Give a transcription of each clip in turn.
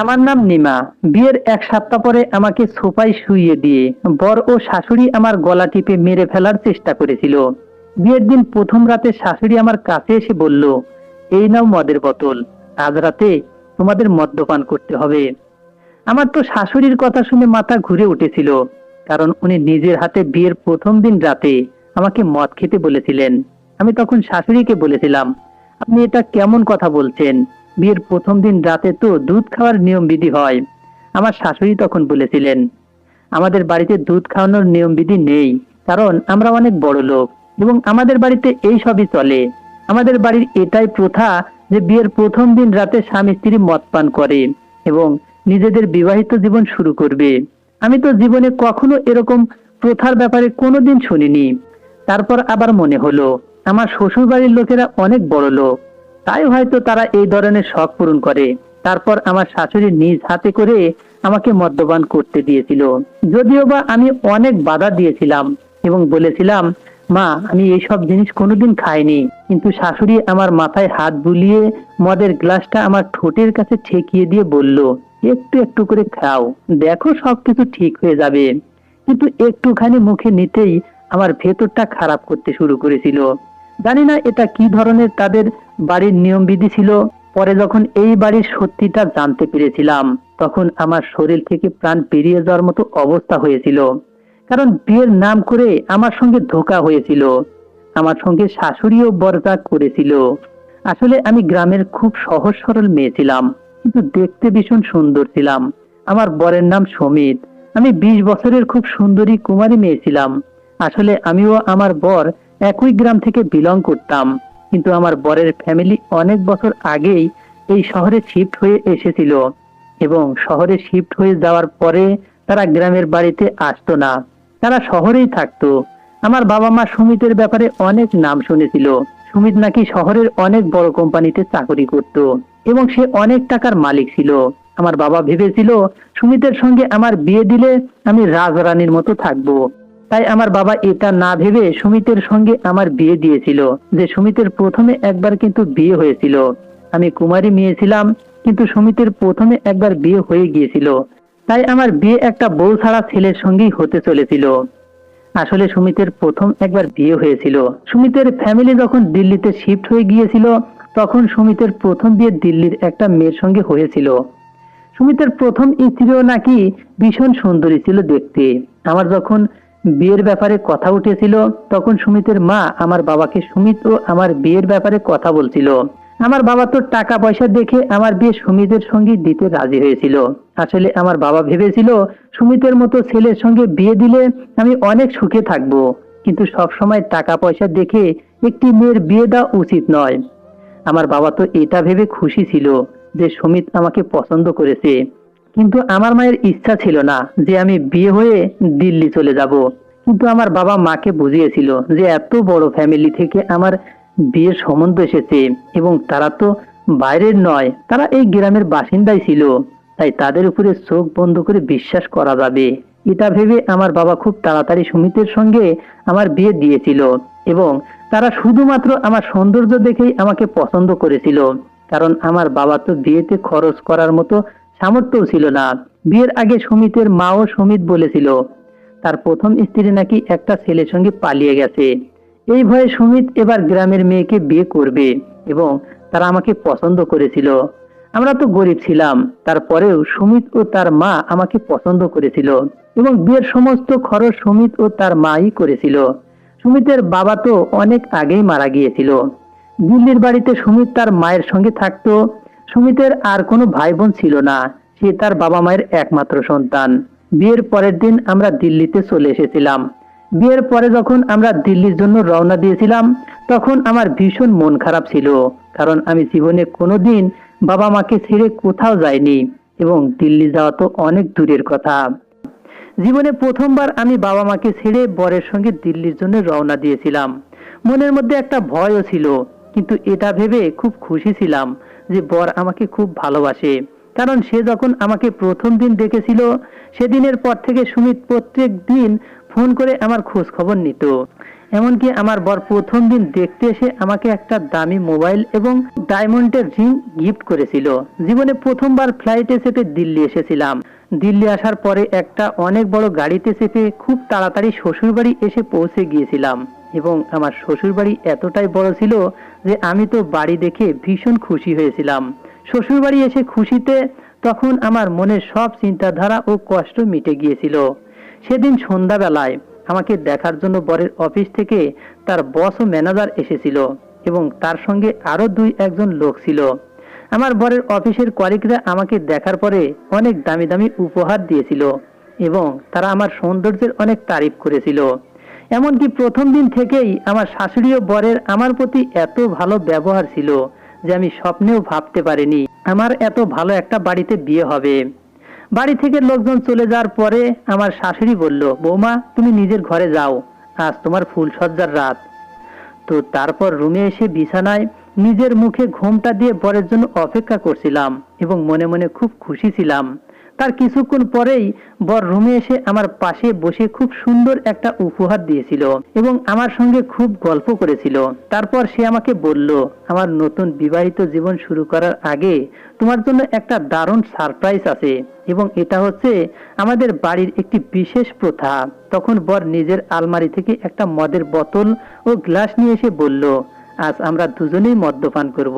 আমার নাম নিমা। বিয়ের 1 সপ্তাহ পরে আমাকে সোফায় শুইয়ে দিয়ে বর ও শাশুড়ি আমার গলা টিপে মেরে ফেলার চেষ্টা করেছিল। বিয়ের দিন প্রথম রাতে শাশুড়ি আমার কাছে এসে বলল, এই নাও মদের বোতল, আজ রাতে তোমাদের মদ্যপান করতে হবে। আমার তো শাশুড়ির কথা শুনে মাথা ঘুরে উঠেছিল, কারণ উনি নিজের হাতে বিয়ের প্রথম দিন রাতে আমাকে মদ খেতে বলেছিলেন। আমি তখন শাশুড়িকে বলেছিলাম, আপনি এটা কেমন কথা বলছেন? বিয়ের প্রথম দিন রাতে তো দুধ খাওয়ার নিয়ম বিধি হয়। আমার শাশুড়ি তখন বলেছিলেন, আমাদের বাড়িতে দুধ খাওয়ানোর নিয়ম বিধি নেই, কারণ আমরা অনেক বড় লোক এবং আমাদের বাড়িতে এই সবই চলে। আমাদের বাড়ির এটাই প্রথা যে বিয়ের প্রথম দিন রাতে স্বামী স্ত্রী মদ পান করে এবং নিজেদের বিবাহিত জীবন শুরু করবে। আমি তো জীবনে কখনো এরকম প্রথার ব্যাপারে কোনোদিন শুনিনি। তারপর আবার মনে হলো, আমার শ্বশুর বাড়ির লোকেরা অনেক বড় লোক, তাই হয়তো তারা এই ধরনের শখ পূরণ করে। তারপর আমার শাশুড়ি নিজ হাতে করে আমাকে মদ্যপান করতে দিয়েছিল, যদিও বা আমি অনেক বাধা দিয়েছিলাম এবং বলেছিলাম, মা আমি এইসব জিনিস কোনোদিন খাইনি। কিন্তু শাশুড়ি আমার মাথায় হাত বুলিয়ে মদের গ্লাসটা আমার ঠোঁটের কাছে ঠেকিয়ে দিয়ে বলল, একটু একটু করে খাও, দেখো সবকিছু ঠিক হয়ে যাবে। কিন্তু একটুখানি মুখে নিতেই আমার ভেতরটা খারাপ করতে শুরু করেছিল। জানি না এটা কি ধরনের তাদের বাড়ির নিয়ম বিধি ছিল। পরে যখন এই বাড়ির সত্যিটা জানতে পেরেছিলাম, তখন আমার শরীর থেকে প্রাণ বেরিয়ে যাওয়ার মতো অবস্থা হয়েছিল। কারণ বিয়ের নাম করে আমার সঙ্গে ধোঁকা হয়েছিল। আমার সঙ্গে শাশুড়িও বরযাত্র করেছিল। আসলে আমি গ্রামের খুব সহজ সরল মেয়ে ছিলাম, কিন্তু দেখতে ভীষণ সুন্দর ছিলাম। আমার বরের নাম সমিত। আমি 20 বছরের খুব সুন্দরী কুমারী মেয়ে ছিলাম। আসলে আমিও আমার বর একই গ্রাম থেকে বিলং করতাম, কিন্তু আমার বরের ফ্যামিলি অনেক বছর আগেই এই শহরে শিফট হয়ে এসেছিল এবং শহরে শিফট হয়ে যাওয়ার পরে তারা গ্রামের বাড়িতে আসতো না, তারা শহরেই থাকতো। আমার বাবা মা সুমিতের ব্যাপারে অনেক নাম শুনেছিল। সুমিত নাকি শহরের অনেক বড় কোম্পানিতে চাকরি করত এবং সে অনেক টাকার মালিক ছিল। আমার বাবা ভেবেছিল সুমিতের সঙ্গে আমার বিয়ে দিলে আমি রাজরানীর মতো থাকবো। তাই আমার বাবা এটা না ভেবে সুমিতের সঙ্গে আমার বিয়ে দিয়েছিল। যে সুমিতের প্রথমে একবার কিন্তু বিয়ে হয়েছিল। আমি কুমারী মেয়ে ছিলাম, কিন্তু সুমিতের প্রথমে একবার বিয়ে হয়ে গিয়েছিল। তাই আমার বিয়ে একটা বউ ছাড়া ছেলের সঙ্গেই হতে চলেছিল। আসলে সুমিতের প্রথম একবার বিয়ে হয়েছিল। সুমিতের ফ্যামিলি যখন দিল্লিতে শিফট হয়ে গিয়েছিল, তখন সুমিতের প্রথম বিয়ে দিল্লির একটা মেয়ের সঙ্গে হয়েছিল। সুমিতের প্রথম স্ত্রীও নাকি ভীষণ সুন্দরী ছিল দেখতে। আমার যখন বিয়ের ব্যাপারে কথা উঠেছিল, তখন সুমিতের মা আমার বাবাকে সুমিত ও আমার বিয়ের ব্যাপারে কথা বলছিল। আমার বাবা তো টাকা পয়সা দেখে আমার বিয়ে সুমিতের সঙ্গে দিতে রাজি হয়েছিল। আসলে আমার বাবা ভেবেছিল সুমিতের মতো ছেলের সঙ্গে বিয়ে দিলে আমি অনেক সুখে থাকবো, কিন্তু সব সময় টাকা পয়সা দেখে একটি মেয়ের বিয়ে দেওয়া উচিত নয়। আমার বাবা তো এটা ভেবে খুশি ছিল যে সুমিত আমাকে পছন্দ করেছে, কিন্তু আমার মায়ের ইচ্ছা ছিল না যে আমি বিয়ে হয়ে দিল্লি চলে যাব। কিন্তু আমার বাবা মাকে বুঝিয়েছিল যে এত বড় ফ্যামিলি থেকে আমার বিয়ের সম্বন্ধ এসেছে এবং তারা তো বাইরের নয়, তারা এই গ্রামের বাসিন্দাই ছিল, তাই তাদের উপরে চোখ বন্ধ করে বিশ্বাস করা যাবে। এটা ভেবে আমার বাবা খুব তাড়াতাড়ি সুমিতের সঙ্গে আমার বিয়ে দিয়েছিল এবং তারা শুধুমাত্র আমার সৌন্দর্য দেখেই আমাকে পছন্দ করেছিল, কারণ আমার বাবা তো বিয়েতে খরচ করার মতো সামর্থ্যও ছিল না। বিয়ের আগে সুমিতের মাও সুমিত বলেছিল তার প্রথম স্ত্রী নাকি একটা ছেলের সঙ্গে পালিয়ে গেছে। এই ভয়ে সুমিত এবার গ্রামের মেয়েকে বিয়ে করবে এবং তারা আমাকে পছন্দ করেছিল। আমরা তো গরিব ছিলাম, তারপরেও সুমিত ও তার মা আমাকে পছন্দ করেছিল এবং বিয়ের সমস্ত খরচ সুমিত ও তার মাই করেছিল। সুমিতের বাবা তো অনেক আগেই মারা গিয়েছিল। দিল্লির বাড়িতে সুমিত তার মায়ের সঙ্গে থাকতো। সুমিতের আর কোনো ভাই বোন ছিল না, সে তার বাবা মায়ের একমাত্র সন্তান। বিয়ের পরের দিন আমরা দিল্লিতে চলে এসেছিলাম। বিয়ের পরে যখন আমরা দিল্লির জন্য রওনা দিয়েছিলাম, তখন আমার ভীষণ মন খারাপ ছিল, কারণ আমি জীবনে কোনোদিন বাবা মাকে ছেড়ে কোথাও যাইনি এবং দিল্লি যাওয়া তো অনেক দূরের কথা। জীবনে প্রথমবার আমি বাবা মাকে ছেড়ে বরের সঙ্গে দিল্লির জন্য রওনা দিয়েছিলাম। মনের মধ্যে একটা ভয়ও ছিল, কিন্তু এটা ভেবে খুব খুশি ছিলাম যে বর আমাকে খুব ভালোবাসে, কারণ সে যখন আমাকে প্রথম দিন দেখেছিল, সেদিনের পর থেকে সুমিত প্রত্যেক দিন ফোন করে আমার খোঁজ খবর নিত। এমনকি আমার বর প্রথম দিন দেখতে এসে আমাকে একটা দামি মোবাইল এবং ডায়মন্ডের রিং গিফট করেছিল। জীবনে প্রথমবার ফ্লাইটে চেপে দিল্লি এসেছিলাম। দিল্লি আসার পরে একটা অনেক বড় গাড়িতে চেপে খুব তাড়াতাড়ি শ্বশুরবাড়ি এসে পৌঁছে গিয়েছিলাম এবং আমার শ্বশুরবাড়ি এতটাই বড় ছিল যে আমি তো বাড়ি দেখে ভীষণ খুশি হয়েছিলাম। শ্বশুরবাড়ি এসে খুশিতে তখন আমার মনের সব চিন্তাধারা ও কষ্ট মিটে গিয়েছিল। সেদিন সন্ধ্যাবেলায় আমাকে দেখার জন্য বরের অফিস থেকে তার বস ও ম্যানেজার এসেছিল এবং তার সঙ্গে আরো একজন লোক ছিল। আমার বরের অফিসের কলিগরা আমাকে দেখার পরে অনেক দামি দামি উপহার দিয়েছিল এবং তারা আমার সৌন্দর্যের অনেক তারিফ করেছিল। এমনকি প্রথম দিন থেকেই আমার শাশুড়ি ও বরের আমার প্রতি এত ভালো ব্যবহার ছিল যে আমি স্বপ্নেও ভাবতে পারিনি আমার এত ভালো একটা বাড়িতে বিয়ে হবে। বাড়ি থেকে লোকজন চলে যাওয়ার পরে আমার শাশুড়ি বলল, বৌমা তুমি নিজের ঘরে যাও, আজ তোমার ফুলসজ্জার রাত। তো তারপর রুমে এসে বিছানায় নিজের মুখে ঘোমটা দিয়ে বরের জন্য অপেক্ষা করছিলাম এবং মনে মনে খুব খুশি ছিলাম। তার কিছুক্ষণ পরেই বর রুমে এসে আমার পাশে বসে খুব সুন্দর একটা উপহার দিয়েছিল এবং আমার সঙ্গে খুব গল্প করেছিল। তারপর সে আমাকে বলল, আমার নতুন বিবাহিত জীবন শুরু করার আগে তোমার জন্য একটা দারুণ সারপ্রাইজ আছে এবং এটা হচ্ছে আমাদের বাড়ির একটি বিশেষ প্রথা। তখন বর নিজের আলমারি থেকে একটা মদের বোতল ও গ্লাস নিয়ে এসে বলল, আজ আমরা দুজনেই মদ্যপান করব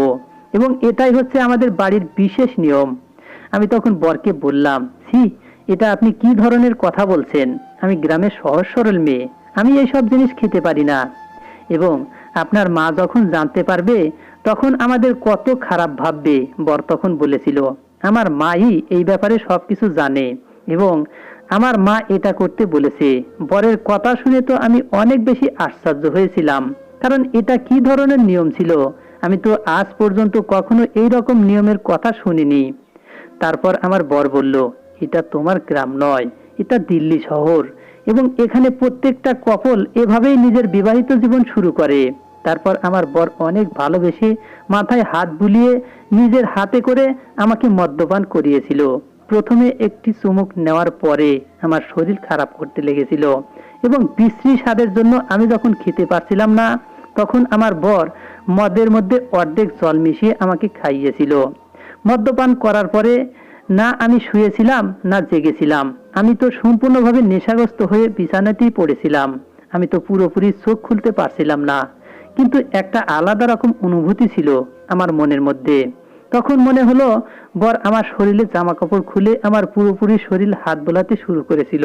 এবং এটাই হচ্ছে আমাদের বাড়ির বিশেষ নিয়ম। আমি তখন বরকে বললাম, ছি, এটা আপনি কি ধরনের কথা বলছেন? আমি গ্রামের সহজ সরল মেয়ে, আমি এইসব জিনিস খেতে পারি না এবং আপনার মা যখন জানতে পারবে তখন আমাদের কত খারাপ ভাববে। বর তখন বলেছিল, আমার মাই এই ব্যাপারে সবকিছু জানে এবং আমার মা এটা করতে বলেছে। বরের কথা শুনে তো আমি অনেক বেশি আশ্চর্য হয়েছিলাম, কারণ এটা কি ধরনের নিয়ম ছিল? আমি তো আজ পর্যন্ত কখনো এই রকম নিয়মের কথা শুনিনি। তারপর আমার বর বলল, এটা তোমার গ্রাম নয়, এটা দিল্লি শহর এবং এখানে প্রত্যেকটা কপল এভাবেই নিজের বিবাহিত জীবন শুরু করে। তারপর আমার বর অনেক ভালোবেসে মাথায় হাত বুলিয়ে নিজের হাতে করে আমাকে মদ্যপান করিয়েছিল। প্রথমে একটি চুমুক নেওয়ার পরে আমার শরীর খারাপ করতে লেগেছিল এবং বিশ্রী স্বাদের জন্য আমি যখন খেতে পারছিলাম না তখন আমার বর মদের মধ্যে অর্ধেক জল মিশিয়ে আমাকে খাইয়েছিল। মদ্যপান করার পরে না আমি শুয়েছিলাম না জেগেছিলাম, আমি তো সম্পূর্ণভাবে নেশাগ্রস্ত হয়ে বিছানাতেই পড়েছিলাম। আমি তো পুরোপুরি চোখ খুলতে পারছিলাম না, কিন্তু একটা আলাদা রকম অনুভূতি ছিল আমার মনের মধ্যে। তখন মনে হলো বর আমার শরীরে জামা কাপড় খুলে আমার পুরোপুরি শরীর হাত বোলাতে শুরু করেছিল।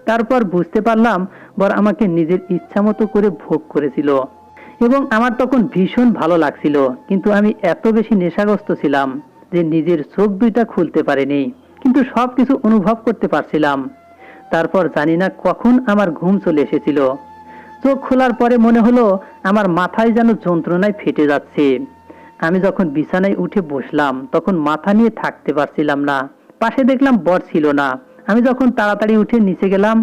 তারপর বুঝতে পারলাম বর আমাকে নিজের ইচ্ছা মতো করে ভোগ করেছিল এবং আমার তখন ভীষণ ভালো লাগছিল, কিন্তু আমি এত বেশি নেশাগ্রস্ত ছিলাম যে নিজের চোখ দুইটা খুলতে পারিনি, কিন্তু সবকিছু অনুভব করতে পারছিলাম। তারপর জানি না কখন আমার ঘুম চলে এসেছিল। চোখ খোলার পরে মনে হলো আমার মাথায় যেন যন্ত্রণায় ফেটে যাচ্ছে। আমি যখন বিছানায় উঠে বসলাম তখন মাথা নিয়ে থাকতে পারছিলাম না। পাশে দেখলাম বর ছিল না। আমি যখন তাড়াতাড়ি উঠে নিচে গেলাম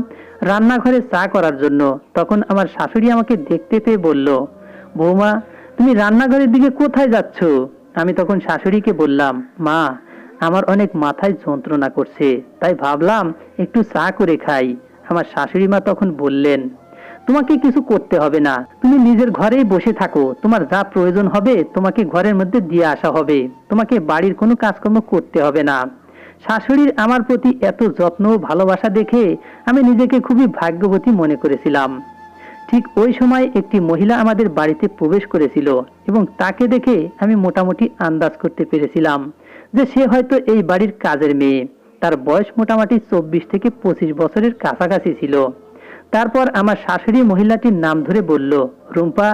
রান্নাঘরে চা করার জন্য, তখন আমার শাশুড়ি আমাকে দেখতে পেয়ে বলল, বৌমা তুমি রান্নাঘরের দিকে কোথায় যাচ্ছ? আমি তখন শাশুড়িকে বললাম, মা আমার অনেক মাথায় যন্ত্রণা করছে, তাই ভাবলাম একটু চা করে খাই। আমার শাশুড়ি মা তখন বললেন, তোমাকে কিছু করতে হবে না, তুমি নিজের ঘরেই বসে থাকো, তোমার যা প্রয়োজন হবে তোমাকে ঘরের মধ্যে দিয়ে আসা হবে, তোমাকে বাড়ির কোনো কাজকর্ম করতে হবে না। শাশুড়ির আমার প্রতি এত যত্ন ও ভালোবাসা দেখে আমি নিজেকে খুবই ভাগ্যবতী মনে করেছিলাম। ঠিক ওই সময় একটি মহিলা আমাদের বাড়িতে প্রবেশ করেছিল এবং তাকে দেখে আমি মোটামুটি আন্দাজ করতে পেরেছিলাম যে সে হয়তো এই বাড়ির কাজের মেয়ে। তার বয়স মোটামুটি 24 থেকে 25 বছরের কাছাকাছি ছিল। তারপর আমার শাশুড়ি মহিলাটির নাম ধরে বলল, রুম্পা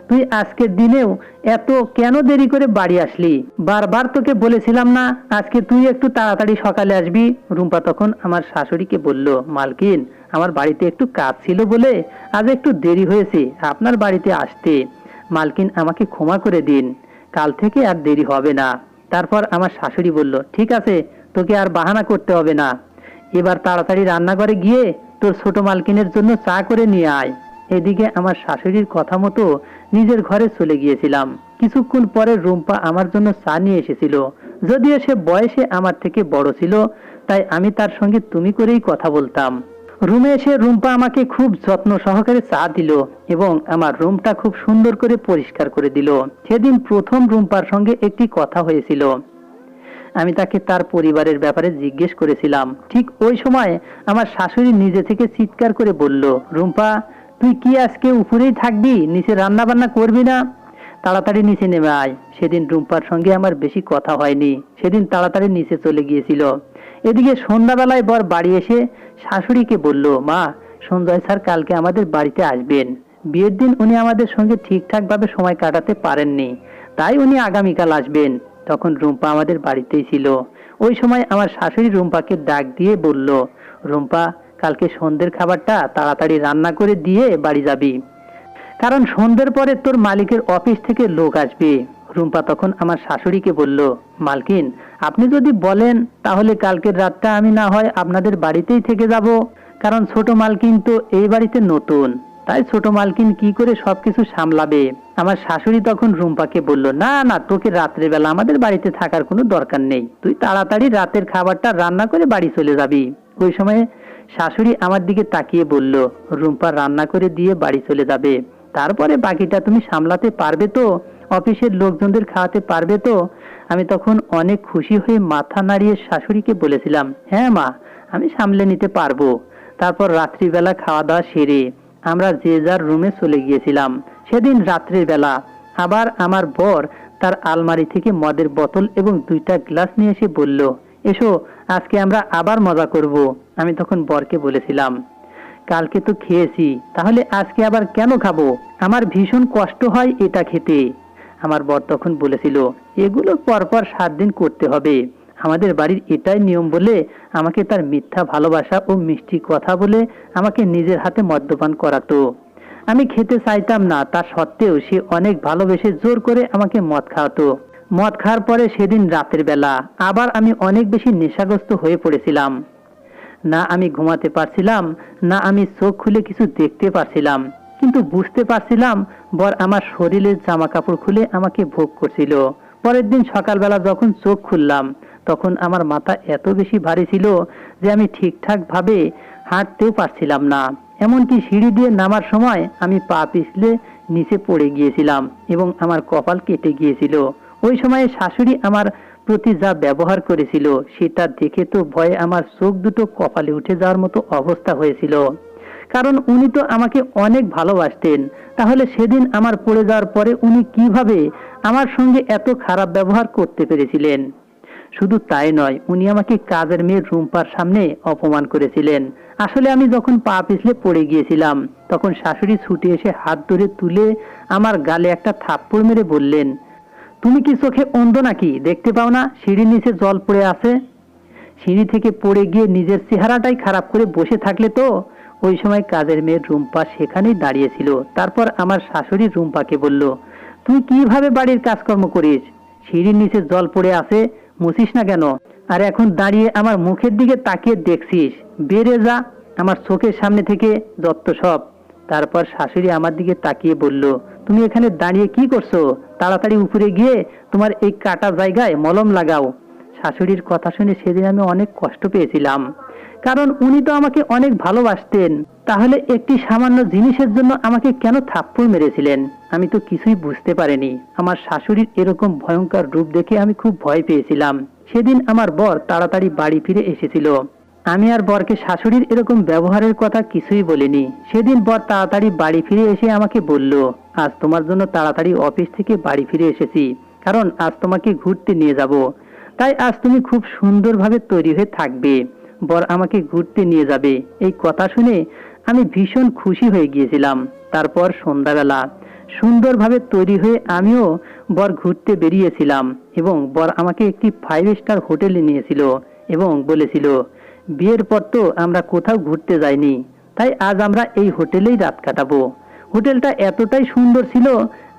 তুই আজকের দিনেও এত কেন দেরি করে বাড়ি আসলি? বারবার তোকে বলেছিলাম না আজকে তুই একটু তাড়াতাড়ি সকালে আসবি? রুম্পা তখন আমার শাশুড়িকে বলল, মালকিন আমার বাড়িতে একটু কাজ ছিল বলে আজ একটু দেরি হয়েছে আপনার বাড়িতে আসতে। মালকিন আমাকে ক্ষমা করে দিন, কাল থেকে আর দেরি হবে না। তারপর আমার শাশুড়ি বলল, ঠিক আছে, তোকে আর বাহানা করতে হবে না, এবার তাড়াতাড়ি রান্নাঘরে গিয়ে তোর ছোট মালকিনের জন্য চা করে নিয়ে আয়। এদিকে আমার শাশুড়ির কথা মতো নিজের ঘরে চলে গিয়েছিলাম। কিছুক্ষণ পরে রুম্পা আমার জন্য চা নিয়ে এসেছিল। যদিও সে বয়সে আমার থেকে বড় ছিল, তাই আমি তার সঙ্গে তুমি করেই কথা বলতাম। রুমে এসে রুম্পা আমাকে খুব যত্ন সহকারে চা দিল এবং আমার রুমটা খুব সুন্দর করে পরিষ্কার করে দিল। সেদিন প্রথম রুম্পার সঙ্গে একটি কথা হয়েছিল। আমি তাকে তার পরিবারের ব্যাপারে জিজ্ঞেস করেছিলাম। ঠিক ওই সময় আমার শাশুড়ি নিজে থেকে চিৎকার করে বলল, রুম্পা, তুই কি আজকে উপরেই থাকবি? নিচে রান্না বান্না করবি না? তাড়াতাড়ি নিচে নেমে আয়। সেদিন রুম্পার সঙ্গে আমার বেশি কথা হয়নি। সেদিন তাড়াতাড়ি নিচে চলে গিয়েছিল। এদিকে সন্ধ্যাবেলায় বর বাড়ি এসে শাশুড়িকে বলল, মা, সঞ্জয় স্যার কালকে আমাদের বাড়িতে আসবেন। বিয়ের দিন উনি আমাদের সঙ্গে ঠিকঠাক ভাবে সময় কাটাতে পারেননি, তাই উনি আগামীকাল আসবেন। তখন রুম্পা আমাদের বাড়িতেই ছিল। ওই সময় আমার শাশুড়ি রুম্পাকে ডাক দিয়ে বলল, রুম্পা, কালকে সন্ধ্যের খাবারটা তাড়াতাড়ি রান্না করে দিয়ে বাড়ি যাবি, কারণ সন্ধ্যের পরে তোর মালিকের অফিস থেকে লোক আসবে। রুম্পা তখন আমার শাশুড়িকে বলল, মালকিন, আপনি যদি বলেন তাহলে কালকের রাতটা আমি না হয় আপনাদের বাড়িতেই থেকে যাব, কারণ ছোট মালকিন তো এই বাড়িতে নতুন, তাই ছোট মালকিন কি করে সবকিছু সামলাবে। আমার শাশুড়ি তখন রুম্পাকে বলল, না না, তোকে রাত্রেবেলা আমাদের বাড়িতে থাকার কোনো দরকার নেই, তুই তাড়াতাড়ি রাতের খাবারটা রান্না করে বাড়ি চলে যাবি। ওই সময় শাশুড়ি আমার দিকে তাকিয়ে বলল, রুম্পা রান্না করে দিয়ে বাড়ি চলে যাবে, তারপরে বাকিটা তুমি সামলাতে পারবে তো? অফিসের লোকজনদের খাওয়াতে পারবে তো? আমি তখন অনেক খুশি হয়ে মাথা নাড়িয়ে শাশুড়িকে বলেছিলাম, হ্যাঁ মা, আমি সামলে নিতে পারবো। তারপর রাত্রিবেলা খাওয়া দাওয়া সেরে আমরা যে যার রুমে চলে গিয়েছিলাম। সেদিন রাত্রির বেলা আবার আমার বর তার আলমারি থেকে মদের বোতল এবং 2টা গ্লাস নিয়ে এসে বলল, এসো, আজকে আমরা আবার মজা করব। আমি তখন বরকে বলেছিলাম, কালকে তো খেয়েছি, তাহলে আজকে আবার কেন খাবো? আমার ভীষণ কষ্ট হয় এটা খেতে। আমার বর তখন বলেছিল, এগুলো পরপর 7 দিন করতে হবে। আমাদের বাড়ির এটাই নিয়ম বলে আমাকে তার মিথ্যা ভালোবাসা ও মিষ্টি কথা বলে আমাকে নিজের হাতে মদ্যপান করাতো। আমি খেতে চাইতাম না, তা সত্ত্বেও সে অনেক ভালোবেসে জোর করে আমাকে মদ খাওয়াতো। মদ খাওয়ার পরে সেদিন রাতের বেলা আবার আমি অনেক বেশি নেশাগ্রস্ত হয়ে পড়েছিলাম। না আমি ঘুমাতে পারছিলাম, না আমি চোখ খুলে কিছু দেখতে পারছিলাম, কিন্তু বুঝতে পারছিলাম বর আমার শরীরের জামা কাপড় খুলে আমাকে ভোগ করছিল। পরের দিন সকালবেলা যখন চোখ খুললাম তখন আমার মাথা এত বেশি ভারী ছিল যে আমি ঠিকঠাক ভাবে হাঁটতেও পারছিলাম না। এমনকি সিঁড়ি দিয়ে নামার সময় আমি পা পিছলে নিচে পড়ে গিয়েছিলাম এবং আমার কপাল কেটে গিয়েছিল। ওই সময়ে শাশুড়ি আমার প্রতি যা ব্যবহার করেছিল সেটা দেখে তো ভয়ে আমার চোখ দুটো কপালে উঠে যাওয়ার মতো অবস্থা হয়েছিল, কারণ উনি তো আমাকে অনেক ভালোবাসতেন। তাহলে সেদিন আমার পড়ে যাওয়ার পরে উনি কিভাবে আমার সঙ্গে এত খারাপ ব্যবহার করতে পেরেছিলেন? শুধু তাই নয়, উনি আমাকে কাজের মেয়ে রুম্পার সামনে অপমান করেছিলেন। আসলে আমি যখন পা পিছলে পড়ে গিয়েছিলাম তখন শাশুড়ি ছুটে এসে হাত ধরে তুলে আমার গালে একটা থাপ্পড় মেরে বললেন, তুমি কি চোখে অন্ধ নাকি? দেখতে পাও না সিঁড়ির নিচে জল পড়ে আছে? সিঁড়ি থেকে পড়ে গিয়ে নিজের চেহারাটাই খারাপ করে বসে থাকলে তো? ওই সময় কাজের মেয়ে রুম্পা সেখানেই দাঁড়িয়েছিল। তারপর আমার শাশুড়ি রুম্পাকে বলল, তুই কিভাবে বাড়ির কাজকর্ম করিস? সিঁড়ির নিচে জল পড়ে আছে, মুছিস না কেন? আর এখন দাঁড়িয়ে আমার মুখের দিকে তাকিয়ে দেখছিস? বেরে যা আমার চোখের সামনে থেকে, যত সব। তারপর শাশুড়ি আমার দিকে তাকিয়ে বলল, তুমি এখানে দাঁড়িয়ে কি করছো? তাড়াতাড়ি উপরে গিয়ে তোমার এই কাটা জায়গায় মলম লাগাও। শাশুড়ির কথা শুনে সেদিন আমি অনেক কষ্ট পেয়েছিলাম, কারণ উনি তো আমাকে অনেক ভালোবাসতেন। তাহলে একটি সামান্য জিনিসের জন্য আমাকে কেন থাপ্পড় মেরেছিলেন? আমি তো কিছুই বুঝতে পারিনি। আমার শাশুড়ির এরকম ভয়ঙ্কর রূপ দেখে আমি খুব ভয় পেয়েছিলাম। সেদিন আমার বর তাড়াতাড়ি বাড়ি ফিরে এসেছিল। আমি আর বরকে শাশুড়ির এরকম ব্যবহারের কথা কিছুই বলিনি। সেদিন বর তাড়াতাড়ি বাড়ি ফিরে এসে আমাকে বলল, আজ তোমার জন্য তাড়াতাড়ি অফিস থেকে বাড়ি ফিরে এসেছি, কারণ আজ তোমাকে ঘুরতে নিয়ে যাব, তাই আজ তুমি খুব সুন্দরভাবে তৈরি হয়ে থাকবে। বর আমাকে ঘুরতে নিয়ে যাবে। এই কথা শুনে আমি ভীষণ খুশি হয়ে গিয়েছিলাম। তারপর সন্ধ্যাবেলা সুন্দরভাবে তৈরি হয়ে আমিও বর ঘুরতে বেরিয়েছিলাম এবং বর আমাকে একটি 5 স্টার হোটেলে নিয়েছিল এবং বলেছিল, বিয়ের পর তো আমরা কোথাও ঘুরতে যাইনি, তাই আজ আমরা এই হোটেলেই রাত কাটাবো। হোটেলটা এতটাই সুন্দর ছিল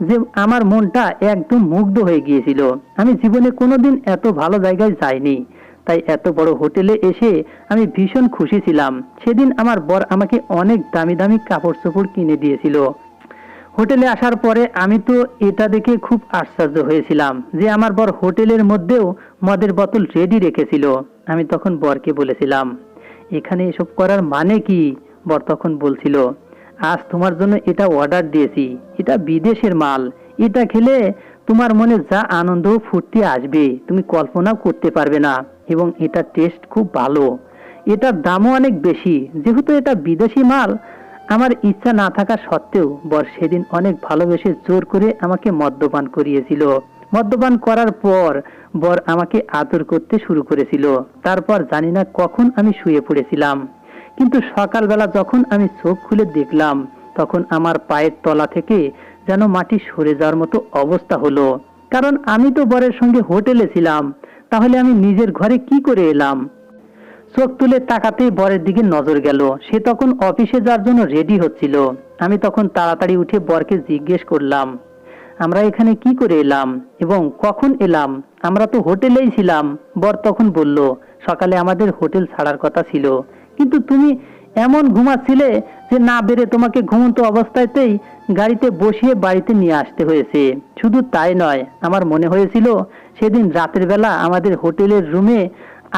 যে আমার মনটা একদম মুগ্ধ হয়ে গিয়েছিল। আমি জীবনে কোনোদিন এত ভালো জায়গায় যাইনি, তাই এত বড় হোটেলে এসে আমি ভীষণ খুশি ছিলাম। সেদিন আমার বর আমাকে অনেক দামি দামি কাপড় চোপড় কিনে দিয়েছিল। হোটেলে আসার পরে আমি তো এটা দেখে খুব আশ্চর্য হয়েছিলাম যে আমার বর হোটেলের মধ্যেও মদের বোতল রেডি রেখেছিল। আমি তখন বরকে বলেছিলাম, এখানে এসব করার মানে কি? বর তখন বলছিল, আজ তোমার জন্য এটা অর্ডার দিয়েছি, এটা বিদেশের মাল, এটা খেলে তোমার মনে যা আনন্দ ও ফুর্তি আসবে তুমি কল্পনাও করতে পারবে না, এবং এটা টেস্ট খুব ভালো, এটার দামও অনেক বেশি, যেহেতু এটা বিদেশি মাল। আমার ইচ্ছা না থাকা সত্ত্বেও বর সেদিন অনেক ভালোবেসে জোর করে আমাকে মদ্যপান করিয়েছিল। মদ্যপান করার পর বর আমাকে আদর করতে শুরু করেছিল। তারপর জানি না কখন আমি শুয়ে পড়েছিলাম, কিন্তু সকালবেলা যখন আমি চোখ খুলে দেখলাম তখন আমার পায়ের তলা থেকে যেন মাটি সরে যাওয়ার মতো অবস্থা হলো। কারণ আমি তো বরের সঙ্গে হোটেলে ছিলাম, তাহলে আমি নিজের ঘরে কি করে এলাম? চোখ তুলে তাকাতেই বরের দিকে নজর গেল। সে তখন অফিসে যাওয়ার জন্য রেডি হচ্ছিল। আমি তখন তাড়াতাড়ি উঠে বরকে জিজ্ঞেস করলাম, আমরা এখানে কি করে এলাম এবং কখন এলাম? আমরা তো হোটেলেই ছিলাম। বর তখন বলল, সকালে আমাদের হোটেল ছাড়ার কথা ছিল, কিন্তু তুমি এমন ঘুমাচ্ছিলে যে না বেরে তোমাকে ঘুমন্ত অবস্থাতেই গাড়িতে বসিয়ে বাড়িতে নিয়ে আসতে হয়েছে। শুধু তাই নয়, আমার মনে হয়েছিল সেদিন রাতের বেলা আমাদের হোটেলের রুমে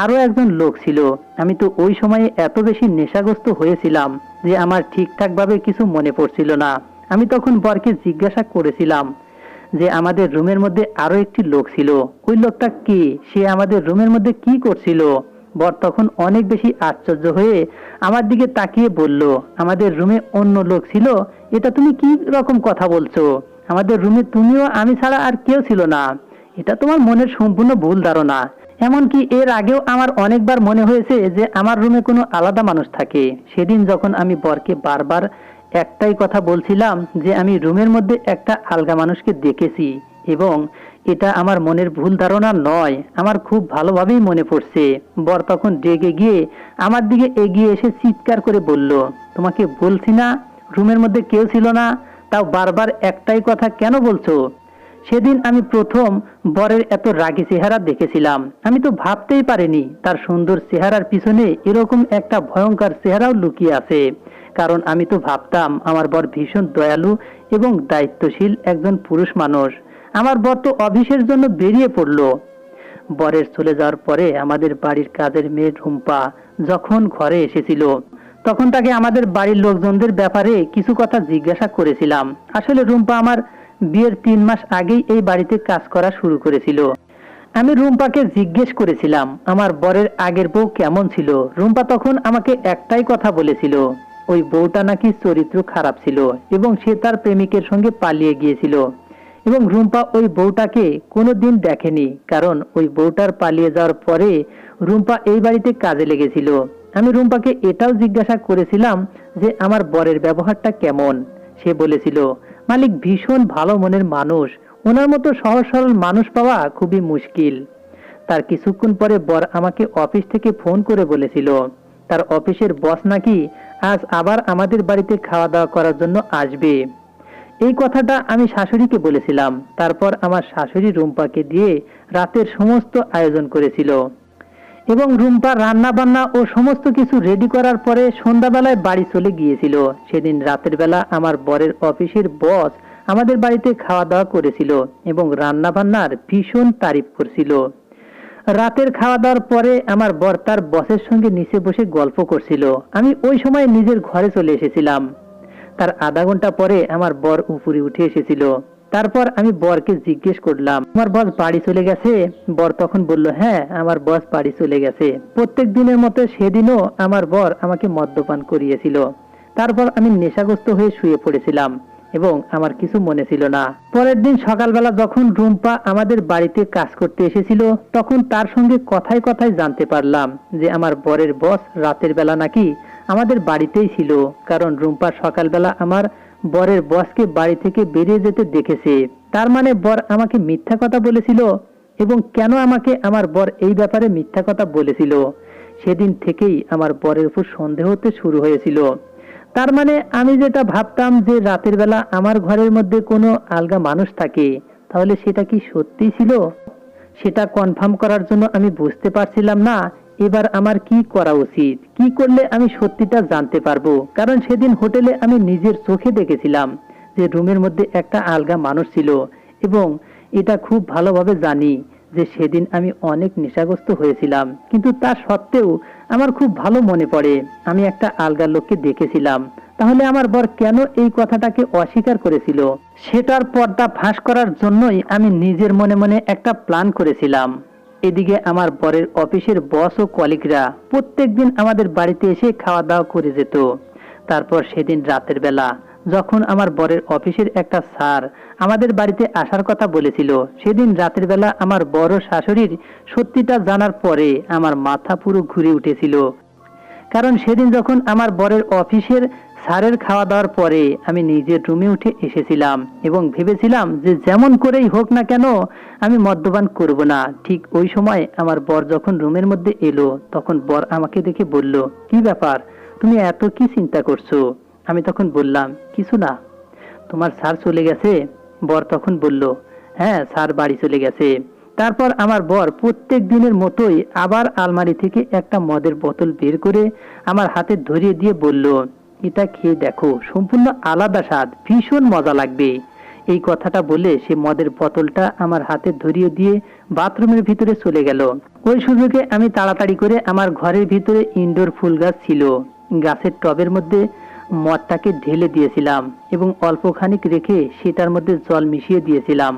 আরো একজন লোক ছিল। আমি তো ওই সময়ে এত বেশি নেশাগ্রস্ত হয়েছিলাম যে আমার ঠিকঠাক ভাবে কিছু মনে পড়ছিল না। আমি তখন বরকে জিজ্ঞাসা করেছিলাম যে আমাদের রুমের মধ্যে আরো একটি লোক ছিল, ওই লোকটা কে? সে আমাদের রুমের মধ্যে কি করছিল? বর তখন অনেক বেশি আশ্চর্য হয়ে আমার দিকে তাকিয়ে বলল, আমাদের রুমে অন্য লোক ছিল? এটা তুমি কি রকম কথা বলছো? আমাদের রুমে তুমিও আমি ছাড়া আর কেউ ছিল না। এটা তোমার মনের সম্পূর্ণ ভুল ধারণা। এমনকি এর আগেও আমার অনেকবার মনে হয়েছে যে আমার রুমে কোনো আলাদা মানুষ থাকে। সেদিন যখন আমি বরকে বারবার একটাই কথা বলছিলাম যে আমি রুমের মধ্যে একটা আলগা মানুষকে দেখেছি, এবং এটা আমার মনের ভুল ধারণা নয়, আমার খুব ভালোভাবেই মনে পড়ছে। বর তখন রেগে গিয়ে আমার দিকে এগিয়ে এসে চিৎকার করে বলল, তোমাকে বলছি না রুমের মধ্যে কেউ ছিল না, তাও বারবার একটাই কথা কেন বলছো? সেদিন আমি প্রথম বরের এত রাগী চেহারা দেখেছিলাম। আমি তো ভাবতেই পারিনি তার সুন্দর চেহারার পিছনে এরকম একটা ভয়ঙ্কর চেহারাও লুকিয়ে আছে। কারণ আমি তো ভাবতাম আমার বর ভীষণ দয়ালু এবং দায়িত্বশীল একজন পুরুষ মানুষ। আমার বর তো অফিসের জন্য বেরিয়ে পড়লো। বরের চলে যাওয়ার পরে আমাদের বাড়ির কাজের মেয়ে রুম্পা যখন ঘরে এসেছিল তখন তাকে আমাদের বাড়ির লোকজনদের ব্যাপারে কিছু কথা জিজ্ঞাসা করেছিলাম। আসলে রুম্পা আমার বিয়ের 3 মাস আগেই এই বাড়িতে কাজ করা শুরু করেছিল। আমি রুম্পাকে জিজ্ঞেস করেছিলাম আমার বরের আগের বউ কেমন ছিল। রুম্পা তখন আমাকে একটাই কথা বলেছিল, ওই বউটা নাকি চরিত্র খারাপ ছিল এবং সে তার প্রেমিকের সঙ্গে পালিয়ে গিয়েছিল, এবং রুম্পা ওই বউটাকে কোনোদিন দেখেনি, কারণ ওই বউটার পালিয়ে যাওয়ার পরে রুম্পা এই বাড়িতে কাজে লেগেছিল। আমি রুম্পাকে এটাও জিজ্ঞাসা করেছিলাম যে আমার বরের ব্যবহারটা কেমন। সে বলেছিল, মালিক ভীষণ ভালো মনের মানুষ, ওনার মতো সহজ সরল মানুষ পাওয়া খুবই মুশকিল। তার কিছুক্ষণ পরে বর আমাকে অফিস থেকে ফোন করে বলেছিল তার অফিসের বস নাকি আজ আবার আমাদের বাড়িতে খাওয়া দাওয়া করার জন্য আসবে। এই কথাটা আমি শাশুড়িকে বলেছিলাম। তারপর আমার শাশুড়ি রুম্পাকে দিয়ে রাতের সমস্ত আয়োজন করেছিল, এবং রুম্পা রান্না বান্না ও সমস্ত কিছু রেডি করার পরে সন্ধ্যাবেলায় বাড়ি চলে গিয়েছিল। সেদিন রাতের বেলা আমার বরের অফিসের বস আমাদের বাড়িতে খাওয়া দাওয়া করেছিল এবং রান্না বান্নার ভীষণ তারিফ করছিল। রাতের খাওয়া দাওয়ার পরে আমার বর তার বসের সঙ্গে নিচে বসে গল্প করছিল। আমি ওই সময় নিজের ঘরে চলে এসেছিলাম। তার আধা ঘন্টা পরে আমার বর উপরে উঠে এসেছিল। তারপর আমি বরকে জিজ্ঞেস করলাম, আমার বস বাড়ি চলে গেছে? বর তখন বলল, হ্যাঁ আমার বস বাড়ি চলে গেছে। প্রত্যেক দিনের মতো সেদিনও আমার বর আমাকে মদ্যপান করিয়েছিল। তারপর আমি নেশাগ্রস্ত হয়ে শুয়ে পড়েছিলাম এবং আমার কিছু মনে ছিল না। পরের দিন সকালবেলা যখন রুম্পা আমাদের বাড়িতে কাজ করতে এসেছিল তখন তার সঙ্গে কথায় কথায় জানতে পারলাম যে আমার বরের বস রাতের বেলা নাকি আমাদের বাড়িতেই ছিল, কারণ রুম্পা সকালবেলা আমার বরের বসকে বাড়ি থেকে বেরিয়ে যেতে দেখেছে। তার মানে বর আমাকে মিথ্যা কথা বলেছিল। এবং কেন আমাকে আমার বর এই ব্যাপারে মিথ্যা কথা বলেছিল? সেদিন থেকেই আমার বরের উপর সন্দেহ হতে শুরু হয়েছিল। তার মানে আমি যেটা ভাবতাম যে রাতের বেলা আমার ঘরের মধ্যে কোনো আলগা মানুষ থাকে, তাহলে সেটা কি সত্যি ছিল? সেটা কনফার্ম করার জন্য আমি বুঝতে পারছিলাম না এবার আমার কি করা উচিত, কি করলে আমি সত্যিটা জানতে পারবো। কারণ সেদিন হোটেলে আমি নিজের চোখে দেখেছিলাম যে রুমের মধ্যে একটা আলগা মানুষ ছিল, এবং এটা খুব ভালোভাবে জানি যে সেদিন আমি অনেক নেশাগ্রস্ত হয়েছিলাম, কিন্তু তা সত্ত্বেও আমার খুব ভালো মনে পড়ে আমি একটা আলগা লোককে দেখেছিলাম। তাহলে আমার বর কেন এই কথাটাকে অস্বীকার করেছিল? সেটার পর্দা ফাঁস করার জন্যই আমি নিজের মনে মনে একটা প্ল্যান করেছিলাম। এদিকে আমার বরের অফিসের বস ও কলিগরা প্রত্যেকদিন আমাদের বাড়িতে এসে খাওয়া দাওয়া করে যেত। তারপর সেদিন রাতের বেলা যখন আমার বরের অফিসের একটা স্যার আমাদের বাড়িতে আসার কথা বলেছিল, সেদিন রাতের বেলা আমার বড় শাশুড়ির সত্যিটা জানার পরে আমার মাথা পুরো ঘুরে উঠেছিল। কারণ সেদিন যখন আমার বরের অফিসের স্যারের খাওয়া দাওয়ার পরে আমি নিজের রুমে উঠে এসেছিলাম এবং ভেবেছিলাম যে যেমন করেই হোক না কেন আমি মদ্যপান করব না। ঠিক ওই সময় আমার বর যখন রুমের মধ্যে এলো, তখন বর আমাকে দেখে বলল, কি ব্যাপার, তুমি এত কি চিন্তা করছো? আমি তখন বললাম, কিছু না। তোমার স্যার চলে গেছে? বর তখন বলল, হ্যাঁ, স্যার বাড়ি চলে গেছে। তারপর আমার বর প্রত্যেক দিনের মতোই আবার আলমারি থেকে একটা মদের বোতল বের করে আমার হাতে ধরিয়ে দিয়ে বলল, এটা খেয়ে দেখো, সম্পূর্ণ আলাদা স্বাদ, ভীষণ মজা লাগবে। এই কথাটা বলে সে মদের বোতলটা আমার হাতে ধরিয়ে দিয়ে বাথরুমের ভিতরে চলে গেল। ওই সুযোগে আমি তাড়াতাড়ি করে আমার ঘরের ভিতরে ইনডোর ফুল গাছ ছিল, গাছের টবের মধ্যে মদটাকে ঢেলে দিয়েছিলাম এবং অল্প খানিক রেখে সেটার মধ্যে জল মিশিয়ে দিয়েছিলাম।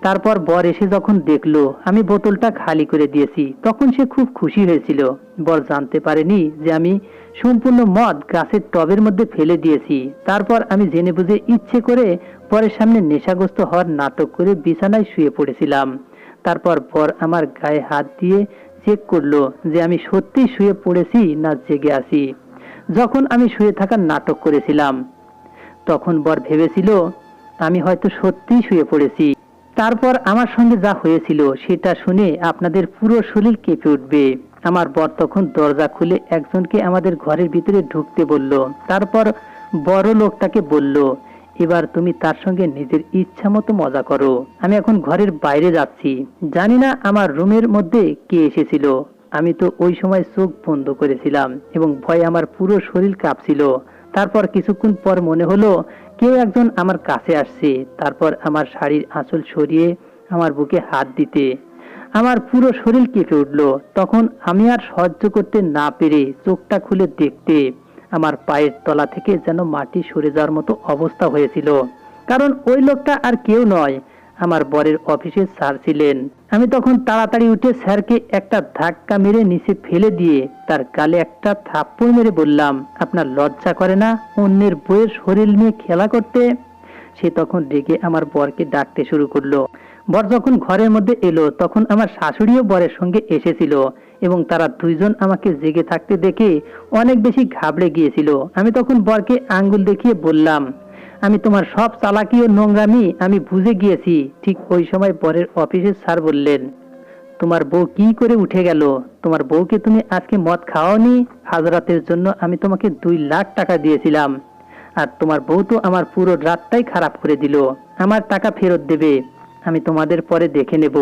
তারপর বর এসে যখন দেখলো আমি বোতলটা খালি করে দিয়েছি, তখন সে খুব খুশি হয়েছিল। বর জানতে পারেনি যে আমি সম্পূর্ণ মদ গাছের টবের মধ্যে ফেলে দিয়েছি। তারপর আমি জেনে বুঝে ইচ্ছে করে বরের সামনে নেশাগ্রস্ত হওয়ার নাটক করে বিছানায় শুয়ে পড়েছিলাম। তারপর বর আমার গায়ে হাত দিয়ে চেক করলো যে আমি সত্যি শুয়ে পড়েছি না জেগে আছি। যখন আমি শুয়ে থাকার নাটক করেছিলাম, তখন বর ভেবেছিল আমি হয়তো সত্যিই শুয়ে পড়েছি। তারপর আমার সঙ্গে যা হয়েছিল সেটা শুনে আপনাদের পুরো শরীর কেঁপে উঠবে। আমার বর তখন দরজা খুলে একজনকে আমাদের ঘরের ভিতরে ঢুকতে বলল। তারপর বড় লোকটাকে বলল, এবার তুমি তার সঙ্গে নিজের ইচ্ছা মতো মজা করো। আমি এখন ঘরের বাইরে যাচ্ছি, জানি না আমার রুমের মধ্যে কে এসেছিল। আমি তো ওই সময় চোখ বন্ধ করেছিলাম এবং ভয়ে আমার পুরো শরীর কাঁপছিল। তারপর কিছুক্ষণ পর মনে হলো কেউ একজন আমার কাছে আসছে। তারপর আমার শাড়ির আঁচল সরিয়ে আমার বুকে হাত দিতে আমার পুরো শরীর কেঁপে উঠল। তখন আমি আর সহ্য করতে না পেরে চোখটা খুলে দেখতে আমার পায়ের তলা থেকে যেন মাটি সরে যাওয়ার মতো অবস্থা হয়েছিল। কারণ ওই লোকটা আর কেউ নয়, আমার বরের অফিসের স্যার ছিলেন। আমি তখন তাড়াতাড়ি উঠে স্যারকে একটা ধাক্কা মেরে নিচে ফেলে দিয়ে তার গালে একটা থাপ্পড় মেরে বললাম, আপনার লজ্জা করে না অন্যের বইয়ের শরীর নিয়ে খেলা করতে? সে তখন রেগে আমার বরকে ডাকতে শুরু করলো। বর যখন ঘরের মধ্যে এলো, তখন আমার শাশুড়িও বরের সঙ্গে এসেছিল এবং তারা দুইজন আমাকে জেগে থাকতে দেখে অনেক বেশি ঘাবড়ে গিয়েছিল। আমি তখন বরকে আঙ্গুল দেখিয়ে বললাম, আমি তোমার সব চালাকি ও নোংরামি আমি বুঝে গিয়েছি। ঠিক ওই সময় বরের অফিসের স্যার বললেন, তোমার বউ কি করে উঠে গেল? তোমার বউকে তুমি আজকে মদ খাওয়াওনি? আজ রাতের জন্য আমি তোমাকে 2 লাখ টাকা দিয়েছিলাম, আর তোমার বউ তো আমার পুরো রাতটাই খারাপ করে দিল। আমার টাকা ফেরত দেবে, আমি তোমাদের পরে দেখে নেব।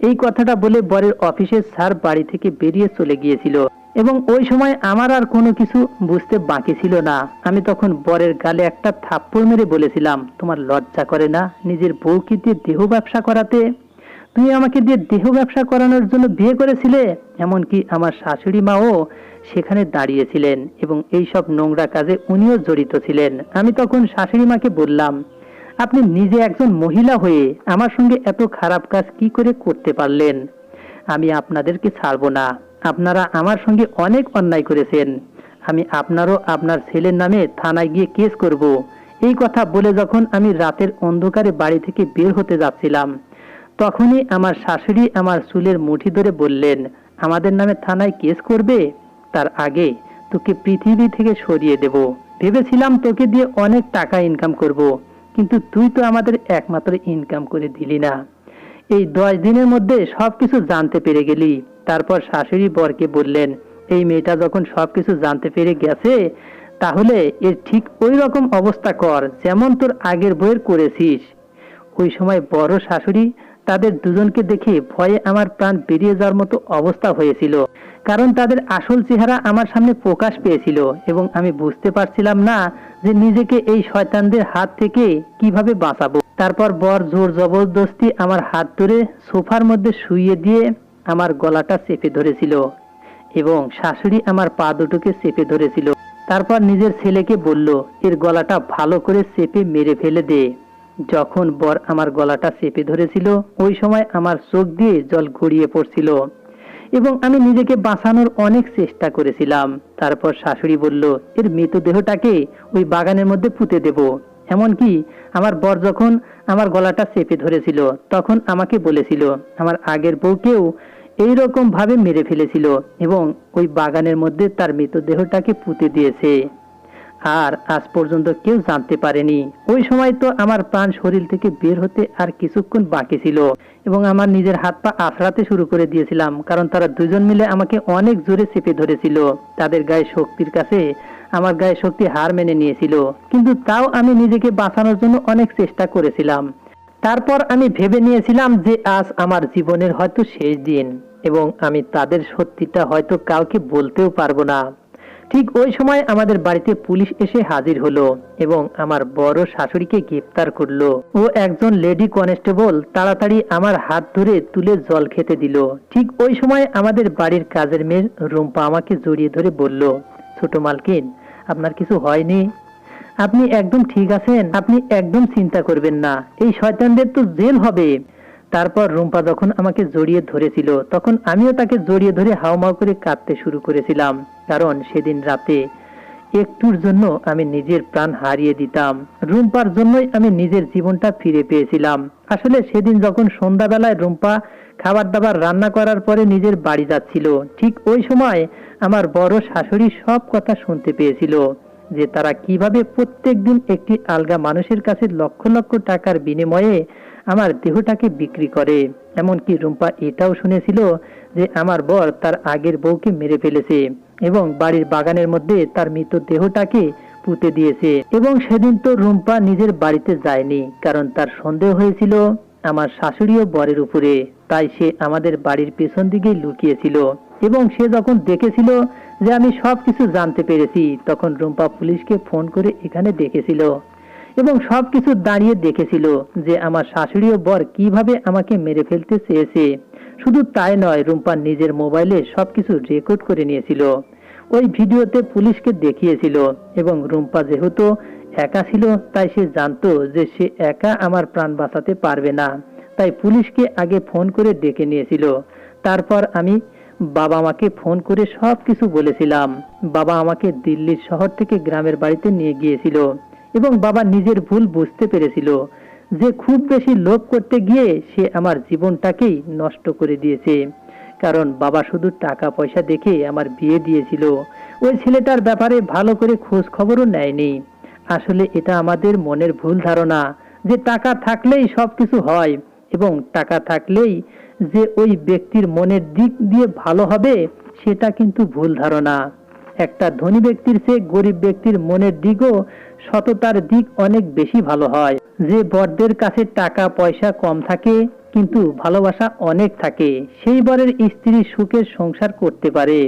এই কথাটা বলে বরের অফিসের স্যার বাড়ি থেকে বেরিয়ে চলে গিয়েছিল এবং ওই সময় আমার আর কোনো কিছু বুঝতে বাকি ছিল না। আমি তখন বরের গালে একটা থাপ্পড় মেরে বলেছিলাম, তোমার লজ্জা করে না নিজের বউকে দিয়ে দেহ ব্যবসা করাতে? তুমি আমাকে দিয়ে দেহ ব্যবসা করানোর জন্য বিয়ে করেছিলে। এমনকি আমার শাশুড়ি মাও সেখানে দাঁড়িয়েছিলেন এবং এই সব নোংরা কাজে উনিও জড়িত ছিলেন। আমি তখন শাশুড়ি মাকে বললাম, আপনি নিজে একজন মহিলা হয়ে আমার সঙ্গে এত খারাপ কাজ কি করে করতে পারলেন? আমি আপনাদেরকে ছাড়বো না। আপনারা আমার সঙ্গে অনেক অন্যায় করেছেন। আমি আপনারও আপনার ছেলের নামে থানায় গিয়ে কেস করব। এই কথা বলে যখন আমি রাতের অন্ধকারে বাড়ি থেকে বের হতে যাচ্ছিলাম, তখনই আমার শাশুড়ি আমার চুলের মুঠি ধরে বললেন, আমাদের নামে থানায় কেস করবে? তার আগে তোকে পৃথিবী থেকে সরিয়ে দেব। ভেবেছিলাম তোকে দিয়ে অনেক টাকা ইনকাম করব, কিন্তু তুই তো আমাদের একমাত্র ইনকাম করে দিলি না। এই 10 দিনের মধ্যে সবকিছু জানতে পেরে গেলি। তারপর শাশুড়ি বরকে বললেন, এই মেয়েটা যখন সবকিছু জানতে পেরে গেছে, তাহলে এর ঠিক ওই রকম অবস্থা কর যেমন তোর আগের বইয়ের করেছিস। ওই সময় বড় শাশুড়ি তাদের দুজনকে দেখে ভয়ে আমার প্রাণ বেরিয়ে যাওয়ার মতো অবস্থা হয়েছিল। কারণ তাদের আসল চেহারা আমার সামনে প্রকাশ পেয়েছিল এবং আমি বুঝতে পারছিলাম না যে নিজেকে এই শয়তানদের হাত থেকে কিভাবে বাঁচাবো। তারপর বর জোর জবরদস্তি আমার হাত ধরে সোফার মধ্যে শুইয়ে দিয়ে আমার গলাটা চেপে ধরেছিল এবং শাশুড়ি আমার পা দুটোকে চেপে ধরেছিল। তারপর নিজের ছেলেকে বলল, এর গলাটা ভালো করে চেপে মেরে ফেলে দে। যখন বর আমার গলাটা চেপে ধরেছিল ওই সময় আমার চোখ দিয়ে জল গড়িয়ে পড়ছিল এবং আমি নিজেকে বাঁচানোর অনেক চেষ্টা করেছিলাম। তারপর শাশুড়ি বলল, এর মৃতদেহটাকে ওই বাগানের মধ্যে পুঁতে দেব। এমনকি আমার বর যখন আমার গলাটা চেপে ধরেছিল তখন আমাকে বলেছিল আমার আগের বউকেও এইরকম ভাবে মেরে ফেলেছিল এবং ওই বাগানের মধ্যে তার মৃতদেহটাকে পুঁতে দিয়েছে, আর আজ পর্যন্ত কেউ জানতে পারেনি। ওই সময় তো আমার প্রাণ শরীর থেকে বের হতে আর কিছুক্ষণ বাকি ছিল এবং আমার নিজের হাত পা আছড়াতে শুরু করে দিয়েছিলাম, কারণ তারা দুজন মিলে আমাকে অনেক জোরে চেপে ধরেছিল। তাদের গায়ে শক্তির কাছে আমার গায়ে শক্তি হার মেনে নিয়েছিল, কিন্তু তাও আমি নিজেকে বাঁচানোর জন্য অনেক চেষ্টা করেছিলাম। তারপর আমি ভেবে নিয়েছিলাম যে আজ আমার জীবনের হয়তো শেষ দিন এবং আমি তাদের সত্যিটা হয়তো কাউকে বলতেও পারবো না। ঠিক ওই সময় আমাদের বাড়িতে পুলিশ এসে হাজির হলো এবং আমার বড় শাশুড়িকে গ্রেফতার করলো। ও একজন লেডি কনস্টেবল তাড়াতাড়ি আমার হাত ধরে তুলে জল খেতে দিল। ঠিক ওই সময় আমাদের বাড়ির কাজের মেয়ে রুম্পা আমাকে জড়িয়ে ধরে বলল, ছোট মালকিন, আপনার কিছু হয়নি, আপনি একদম ঠিক আছেন, আপনি একদম চিন্তা করবেন না, এই শয়তানদের তো জেল হবে। তারপর রুম্পা যখন আমাকে জড়িয়ে ধরেছিল তখন আমিও তাকে জড়িয়ে ধরে হাউমাউ করে কাঁদতে শুরু করেছিলাম, কারণ সেদিন রাতে একটুর জন্য আমি নিজের প্রাণ হারিয়ে দিতাম। রুম্পার জন্যই আমি নিজের জীবনটা ফিরে পেয়েছিলাম। আসলে সেদিন যখন সন্ধ্যাবেলায় রুম্পা খাবার দাবার রান্না করার পরে নিজের বাড়ি যাচ্ছিল, ঠিক ওই সময় আমার বড় শাশুড়ি সব কথা শুনতে পেয়েছিল, যে তারা কিভাবে প্রত্যেক দিন একটি আলগা মানুষের কাছে লক্ষ লক্ষ টাকার বিনিময়ে আমার দেহটাকে বিক্রি করে। এমনকি রুম্পা এটাও শুনেছিল যে আমার বর তার আগের বউকে মেরে ফেলেছে এবং বাড়ির বাগানের মধ্যে তার মৃত দেহটাকে পুঁতে দিয়েছে। এবং সেদিন তো রুম্পা নিজের বাড়িতে যায়নি, কারণ তার সন্দেহ হয়েছিল আমার শাশুড়িও বরের উপরে, তাই সে আমাদের বাড়ির পেছন দিকে লুকিয়েছিল এবং সে যখন দেখেছিল যে আমি সবকিছু জানতে পেরেছি তখন রুম্পা পুলিশকে ফোন করে এখানে ডেকেছিল এবং সবকিছু দাঁড়িয়ে দেখেছিল যে আমার শাশুড়ি ও বর কিভাবে আমাকে মেরে ফেলতে চেয়েছে। শুধু তাই নয়, রুম্পা নিজের মোবাইলে সবকিছু রেকর্ড করে নিয়েছিল, ওই ভিডিওতে পুলিশকে দেখিয়েছিল এবং রুম্পা যেহেতু একা ছিল তাই সে জানতো যে সে একা আমার প্রাণ বাঁচাতে পারবে না, তাই পুলিশকে আগে ফোন করে ডেকে নিয়েছিল। তারপর আমি বাবা মাকে ফোন করে সবকিছু বলেছিলাম। বাবা আমাকে দিল্লির শহর থেকে গ্রামের বাড়িতে নিয়ে গিয়েছিল এবং বাবা নিজের ভুল বুঝতে পেরেছিল যে খুব বেশি লোভ করতে গিয়ে সে আমার জীবনটাকেই নষ্ট করে দিয়েছে, কারণ বাবা শুধু টাকা পয়সা দেখে আমার বিয়ে দিয়েছিল, ওই ছেলেটার ব্যাপারে ভালো করে খোঁজ খবরও নেয়নি। আসলে এটা আমাদের মনের ভুল ধারণা যে টাকা থাকলেই সবকিছু হয় এবং টাকা থাকলেই যে ওই ব্যক্তির মনের দিক দিয়ে ভালো হবে সেটা কিন্তু ভুল ধারণা। একটা ধনী ব্যক্তির চেয়ে গরিব ব্যক্তির মনের দিকও সততার দিক অনেক বেশি ভালো হয়। যে বরদের কাছে টাকা পয়সা কম থাকে কিন্তু ভালোবাসা অনেক থাকে, সেই বরের স্ত্রী সুখের সংসার করতে পারে।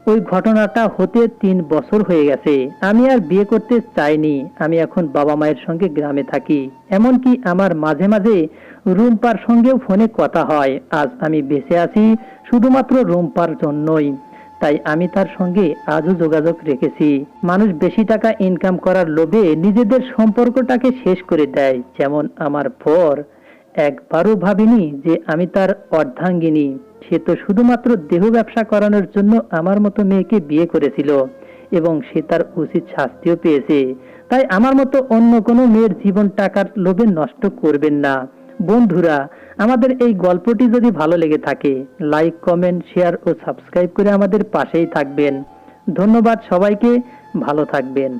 ওই ঘটনাটা হতে 3 বছর হয়ে গেছে। আমি আর বিয়ে করতে চাইনি। আমি এখন বাবা মায়ের সঙ্গে গ্রামে থাকি। এমনকি আমার মাঝে মাঝে রুম্পার সঙ্গেও ফোনে কথা হয়। আজ আমি বেঁচে আছি শুধুমাত্র রুম্পার জন্যই, তাই আমি তার সঙ্গে আজও যোগাযোগ রেখেছি। মানুষ বেশি টাকা ইনকাম করার লোভে নিজেদের সম্পর্কটাকে শেষ করে দেয়। যেমন আমার বর একবারও ভাবিনি যে আমি তার অর্ধাঙ্গিনী। সে তো শুধুমাত্র দেহ ব্যবসা করানোর জন্য আমার মতো মেয়েকে বিয়ে করেছিল এবং সে তার উচিত শাস্তিও পেয়েছে। তাই আমার মতো অন্য কোনো মেয়ের জীবন টাকার লোভে নষ্ট করবেন না। বন্ধুরা, আমাদের এই গল্পটি যদি ভালো লেগে থাকে লাইক, কমেন্ট, শেয়ার ও সাবস্ক্রাইব করে আমাদের পাশেই থাকবেন। ধন্যবাদ সবাইকে, ভালো থাকবেন।